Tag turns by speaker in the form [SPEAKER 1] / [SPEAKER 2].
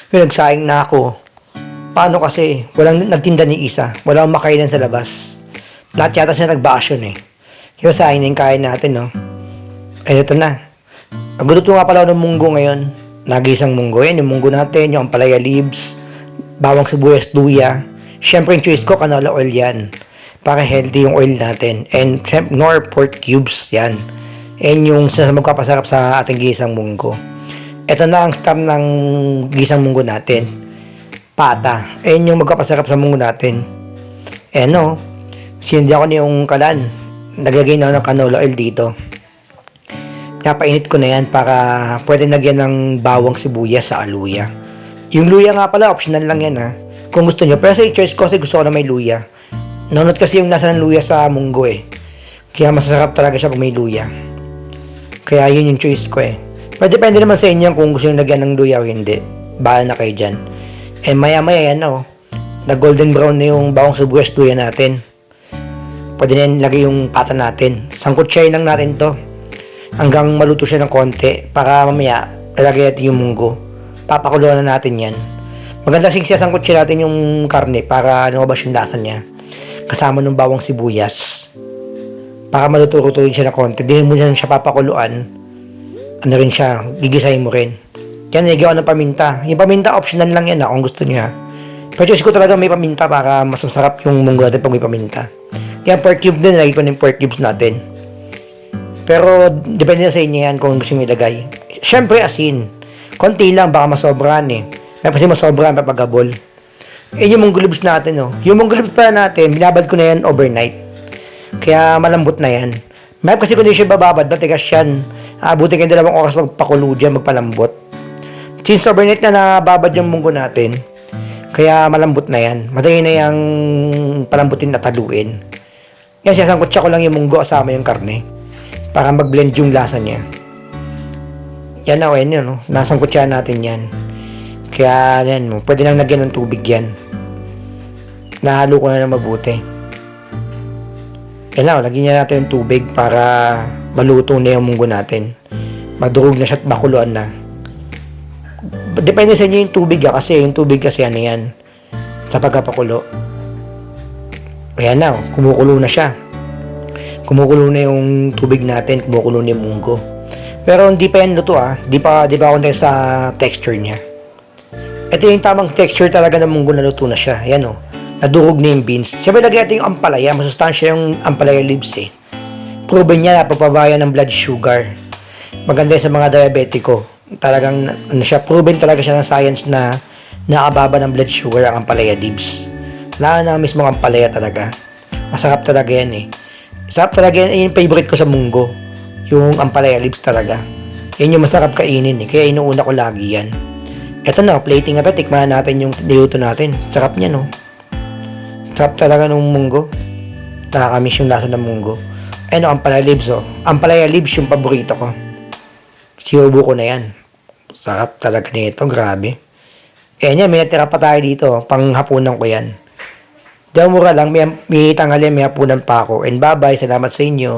[SPEAKER 1] Yung nagsaing na ako. Paano kasi? Walang nagtinda ni isa. Walang makainan sa labas. Lahat yata siya nagbakasyon eh. Yung saing na yung kain natin, no? Ay, ito na. Nagluto nga pala ako ng munggo ngayon. Nagisang munggo. Yan, yung munggo natin, yung ampalaya leaves, bawang sibuyas, luya. Siyempre, yung choice ko, canola oil yan. Para healthy yung oil natin. And, nor pork cubes, yan. And yung magpapasarap sa ating gisang munggo. Ito na ang star ng gisang munggo natin. Pata. And yung magpapasarap sa munggo natin. Eh no, sinindi ako na yung kalan. Naglagay na ako ng canola oil dito. Napainit ko na yan para pwede lagyan ng bawang sibuyas sa luya. Yung luya nga pala, optional lang yan ha. Kung gusto nyo. Pero sa choice ko kasi gusto ko na may luya. Nonot kasi yung nasa ng luya sa munggo eh. Kaya masasarap talaga siya pag may luya. Kaya yun yung choice ko eh. Pero depende naman sa inyo kung gusto nyo lagyan ng luya o hindi. Bahala na kayo dyan. And maya maya yan o. Na golden brown na yung bawang sibuyas luya natin. Pwede na yan lagay yung pata natin. Sangkutsayin lang natin to. Hanggang maluto siya ng konti. Para mamaya lalagay natin yung munggo. Papakuluan na natin yan. Maganda sangkutsayin natin yung karne para lumabas yung lasa niya. Kasama ng bawang sibuyas. Para maluto-luto rin siya ng konti. Hindi mo siya papakuluan. Ano rin siya, gigisahin mo rin. Yan, nilagyan ko ng paminta. Yung paminta, optional lang yan kung gusto niya. Pero choice ko talaga may paminta para mas masarap yung munggo natin pag may paminta. Yan, pork cube din, nilagay ko ng pork cubes natin. Pero, depende na sa inyo yan kung gusto nyo ilagay. Siyempre, asin. Konti lang, baka masobrahan eh. May kasi masobrahan, papagabol. Eh, yung munggo cubes natin, oh. Yung munggo cubes pa natin, binabad ko na yan overnight. Kaya, malambot na yan. May kasi kung hindi siya bababad, matigas yan. Buti kayo 2 oras magpakulo dyan, magpalambot. Since overnight na nababad yung munggo natin, kaya malambot na yan. Madali na yung palambutin at taluin. Yan, sasangkutsa ko lang yung munggo kasama yung karne. Para mag-blend yung lasa niya. Yan na, yan yun. Nasangkutsa natin yan. Kaya yan, pwede lang lagyan ng tubig yan. Nahalo ko na ng mabuti. Yan na, lagyan niya natin ng tubig para maluto na yung munggo natin. Madurog na siya at makuluan na. Depende sa inyo yung tubig kasi yung tubig kasi ano yan sa pagpapakulo. Ayan na, kumukulo na siya. Kumukulo na yung tubig natin, kumukulo na yung munggo. Pero hindi pa yan luto Di pa ako sa texture niya. Ito yung tamang texture talaga ng munggo na luto na siya. Ayan nadurog na yung beans. Siyempre lagyan natin yung ampalaya. Masustansya yung ampalaya leaves eh. Proven niya na papabayan ng blood sugar. Maganda sa mga diabetiko. Talagang proven talaga siya ng science na nakababa ng blood sugar ang ampalaya leaves. Lalo na mismo ang ampalaya talaga. Masarap talaga yan eh. Sarap talaga yan. Yung favorite ko sa munggo. Yung ampalaya leaves talaga. Yan yung masarap kainin eh. Kaya inuuna ko lagi yan. Eto na, plating na to. Tikman natin yung niluto natin. Sarap niya no. Sarap talaga ng munggo. Nakakamiss yung lasa ng munggo. Ampalaya leaves Ampalaya leaves yung paborito ko. Sinubo ko na yan. Sarap talaga nito, grabe. Yan, may natira pa tayo dito. Panghapunan ko yan. Mura lang, may tanghali, may hapunan pa ako. And bye-bye, salamat sa inyo.